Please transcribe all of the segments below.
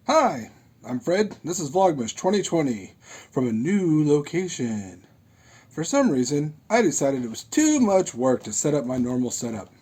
Hi, I'm Fred. This is Vlogmas 2020 from a new location. For some reason, I decided it was too much work to set up my normal setup.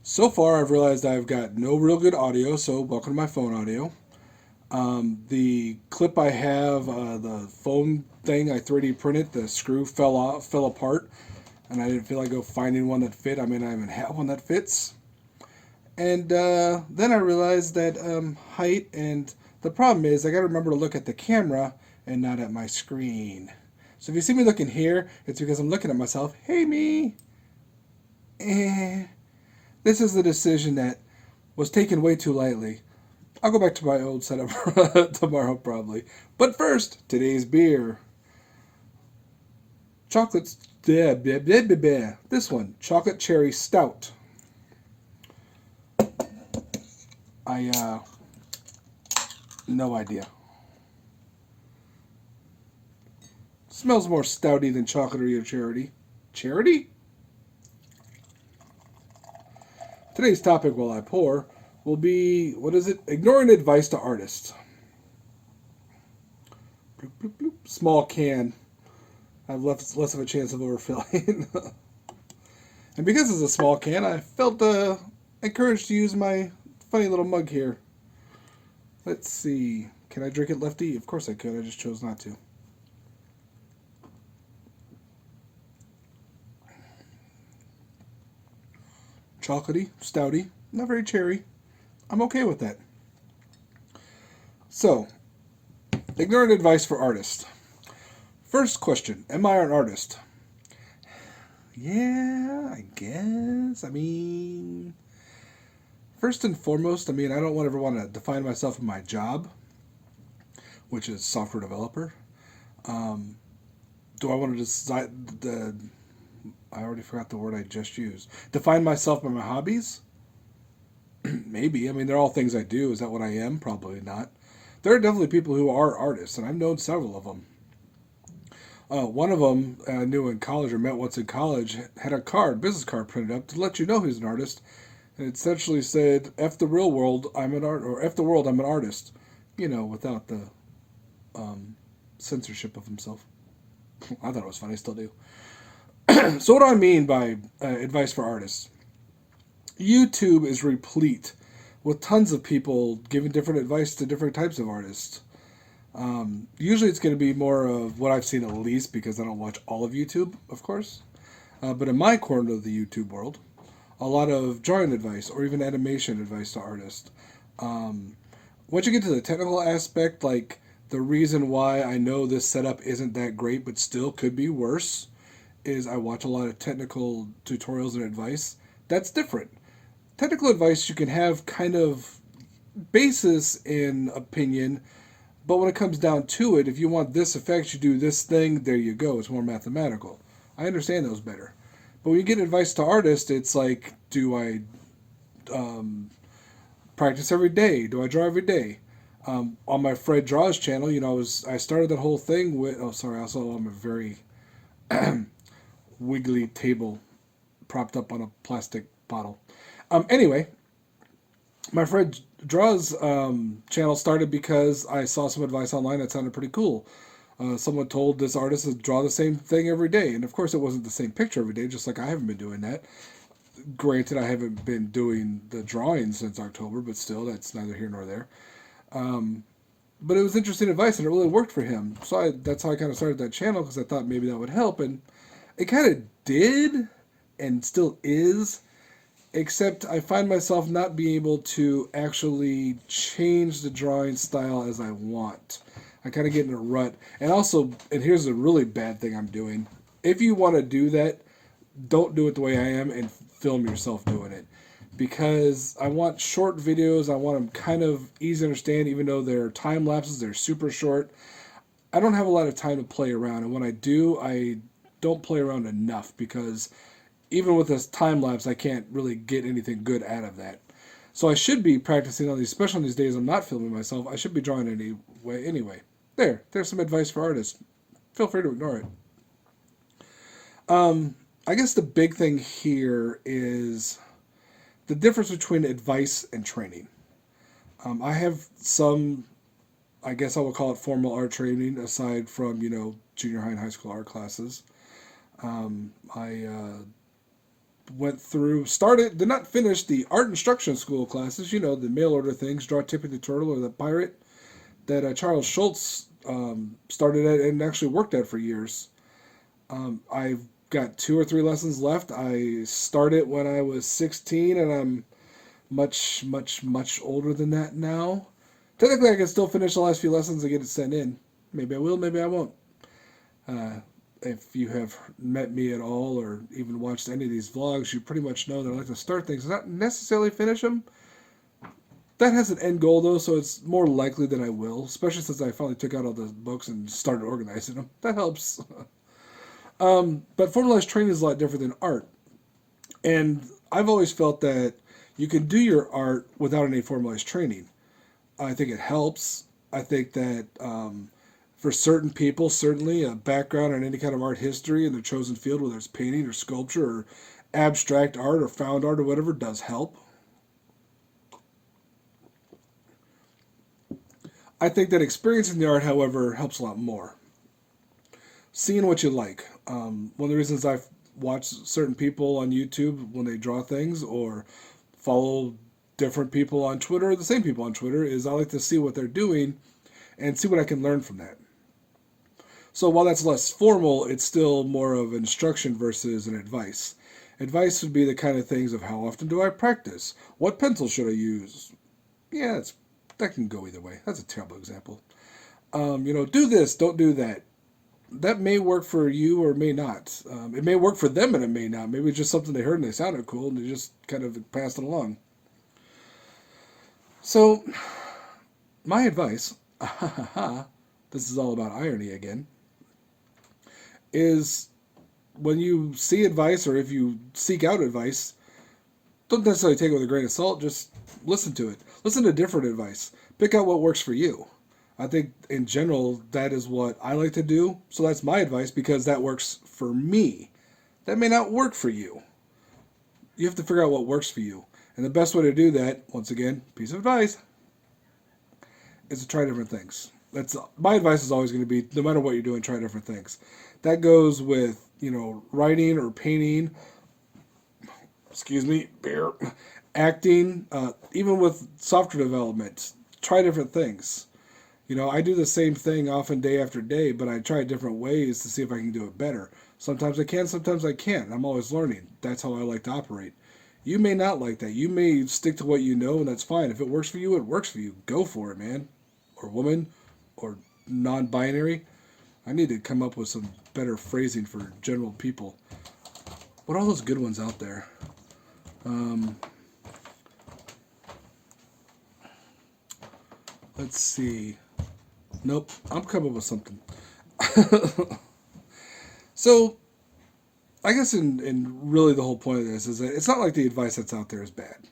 So far, I've realized I've got no real good audio, so welcome to my phone audio. The clip I have, the foam thing I 3D printed, the screw fell apart, and I didn't feel like go finding one that fit. I may not even have one that fits. And then I realized that height, and the problem is I got to remember to look at the camera and not at my screen. So if you see me looking here, it's because I'm looking at myself. Hey, me. Eh. This is the decision that was taken way too lightly. I'll go back to my old setup tomorrow probably. But first, today's beer. Chocolate. This one, chocolate cherry stout. I no idea. Smells more stouty than chocolatey or charity. Charity? Today's topic while I pour will be, what is it? Ignoring advice to artists. Bloop, bloop, bloop. Small can. I have less of a chance of overfilling. And because it's a small can, I felt encouraged to use my funny little mug here. Let's see. Can I drink it lefty? Of course I could. I just chose not to. Chocolatey, stouty, not very cherry. I'm okay with that. So, ignoring advice for artists. First question, am I an artist? Yeah, I guess. First and foremost, I don't ever want to define myself in my job, which is software developer. Do I want to decide I already forgot the word I just used. Define myself by my hobbies? Maybe. They're all things I do. Is that what I am? Probably not. There are definitely people who are artists, and I've known several of them. One of them I knew in college or met once in college had a business card printed up to let you know he's an artist, and it essentially said, "F the real world, I'm an art," or "F the world, I'm an artist," without the censorship of himself. I thought it was funny, still do. So what do I mean by advice for artists? YouTube is replete with tons of people giving different advice to different types of artists. Usually it's going to be more of what I've seen at least because I don't watch all of YouTube, of course. But in my corner of the YouTube world, a lot of drawing advice or even animation advice to artists. Once you get to the technical aspect, like the reason why I know this setup isn't that great but still could be worse, is I watch a lot of technical tutorials and advice. That's different. Technical advice you can have kind of basis in opinion, but when it comes down to it, if you want this effect, you do this thing, there you go. It's more mathematical. I understand those better. But when you get advice to artists, it's like, do I practice every day? Do I draw every day? On my Fred Draws channel, I started that whole thing with, oh, sorry, also I'm a very wiggly table propped up on a plastic bottle. Anyway, my Fred Draws channel started because I saw some advice online that sounded pretty cool. Someone told this artist to draw the same thing every day. And of course, it wasn't the same picture every day, just like I haven't been doing that. Granted, I haven't been doing the drawing since October, but still, that's neither here nor there. But it was interesting advice, and it really worked for him. So that's how I kind of started that channel, because I thought maybe that would help. And it kind of did, and still is, except I find myself not being able to actually change the drawing style as I want. I kind of get in a rut. And also, and here's a really bad thing I'm doing. If you want to do that, don't do it the way I am and film yourself doing it. Because I want short videos. I want them kind of easy to understand, even though they're time lapses, they're super short. I don't have a lot of time to play around. And when I do, I don't play around enough because even with this time lapse, I can't really get anything good out of that. So I should be practicing on these, especially on these days I'm not filming myself. I should be drawing anyway. There's some advice for artists. Feel free to ignore it. I guess the big thing here is the difference between advice and training. I have some, I guess I would call it formal art training aside from, junior high and high school art classes. I did not finish the art instruction school classes, the mail order things, draw Tippy the Turtle or the Pirate, that Charles Schultz started at and actually worked at for years. I've got 2 or 3 lessons left. I started when I was 16, and I'm much, much, much older than that now. Technically, I can still finish the last few lessons and get it sent in. Maybe I will, maybe I won't. If you have met me at all or even watched any of these vlogs, you pretty much know that I like to start things, not necessarily finish them. That has an end goal, though, so it's more likely that I will, especially since I finally took out all the books and started organizing them. That helps. But formalized training is a lot different than art. And I've always felt that you can do your art without any formalized training. I think it helps. I think that for certain people, certainly a background in any kind of art history in their chosen field, whether it's painting or sculpture or abstract art or found art or whatever, does help. I think that experiencing the art, however, helps a lot more. Seeing what you like. One of the reasons I've watched certain people on YouTube when they draw things or follow different people on Twitter or the same people on Twitter is I like to see what they're doing and see what I can learn from that. So while that's less formal, it's still more of instruction versus an advice. Advice would be the kind of things of how often do I practice? What pencil should I use? Yeah, that can go either way. That's a terrible example. Do this, don't do that. That may work for you or may not. It may work for them and it may not. Maybe it's just something they heard and they sounded cool and they just kind of passed it along. So, my advice, this is all about irony again, is when you see advice or if you seek out advice, don't necessarily take it with a grain of salt, just listen to it. Listen to different advice. Pick out what works for you. I think in general that is what I like to do. So that's my advice because that works for me. That may not work for you. You have to figure out what works for you. And the best way to do that, once again, piece of advice, is to try different things. That's my advice is always going to be no matter what you're doing, try different things. That goes with, writing or painting, beer, acting, even with software development. Try different things. I do the same thing often day after day, but I try different ways to see if I can do it better. Sometimes I can, sometimes I can't. I'm always learning. That's how I like to operate. You may not like that. You may stick to what you know, and that's fine. If it works for you, it works for you. Go for it, man. Or woman. Or non-binary. I need to come up with some better phrasing for general people. What are all those good ones out there? Let's see. Nope, I'm coming up with something. So, I guess in really the whole point of this is that it's not like the advice that's out there is bad.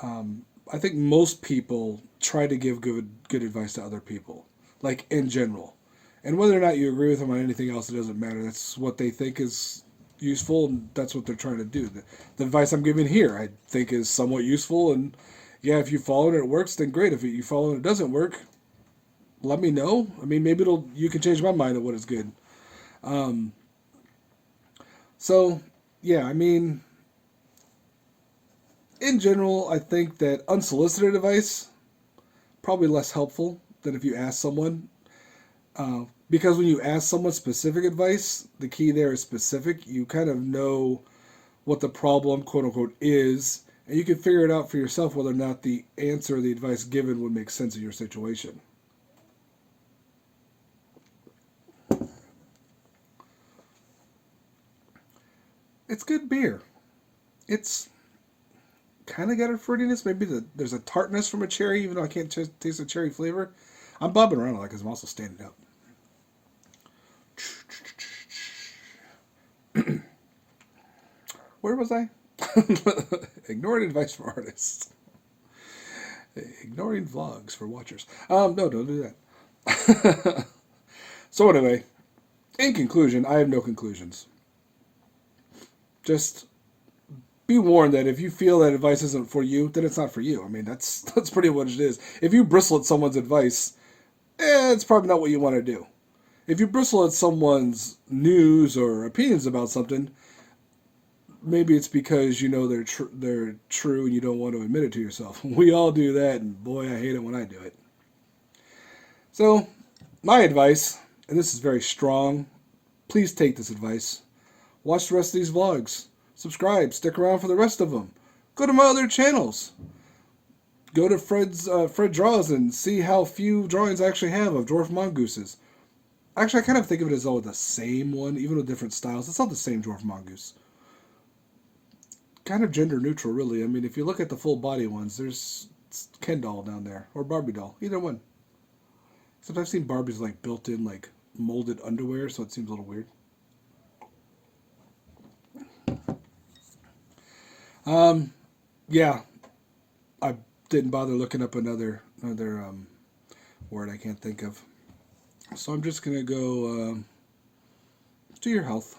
I think most people try to give good advice to other people, like in general. And whether or not you agree with them on anything else, it doesn't matter. That's what they think is useful, and that's what they're trying to do. The advice I'm giving here, I think, is somewhat useful. And yeah, if you follow it and it works, then great. If you follow it and it doesn't work, let me know. I mean, maybe you can change my mind on what is good. So, yeah, I mean, in general, I think that unsolicited advice probably less helpful than if you ask someone. Because when you ask someone specific advice, the key there is specific. You kind of know what the problem, quote unquote, is, and you can figure it out for yourself whether or not the answer or the advice given would make sense in your situation. It's good beer. It's kind of got a fruitiness. Maybe there's a tartness from a cherry, even though I can't taste the cherry flavor. I'm bobbing around a lot because I'm also standing up. Where was I? Ignoring advice for artists. Ignoring vlogs for watchers. No, don't do that. So anyway, in conclusion, I have no conclusions. Just be warned that if you feel that advice isn't for you, then it's not for you. I mean, that's pretty much what it is. If you bristle at someone's advice, it's probably not what you want to do. If you bristle at someone's news or opinions about something, maybe it's because you know they're true and you don't want to admit it to yourself. We all do that, and boy, I hate it when I do it. So, my advice, and this is very strong, please take this advice. Watch the rest of these vlogs. Subscribe. Stick around for the rest of them. Go to my other channels. Go to Fred Draws and see how few drawings I actually have of dwarf mongooses. Actually, I kind of think of it as all the same one, even with different styles. It's all the same dwarf mongoose. Kind of gender neutral, really. I mean, if you look at the full body ones, there's Ken doll down there, or Barbie doll, either one. Except I've seen Barbies like built in like molded underwear, so it seems a little weird. Yeah, I didn't bother looking up another word I can't think of. So I'm just gonna go to your health.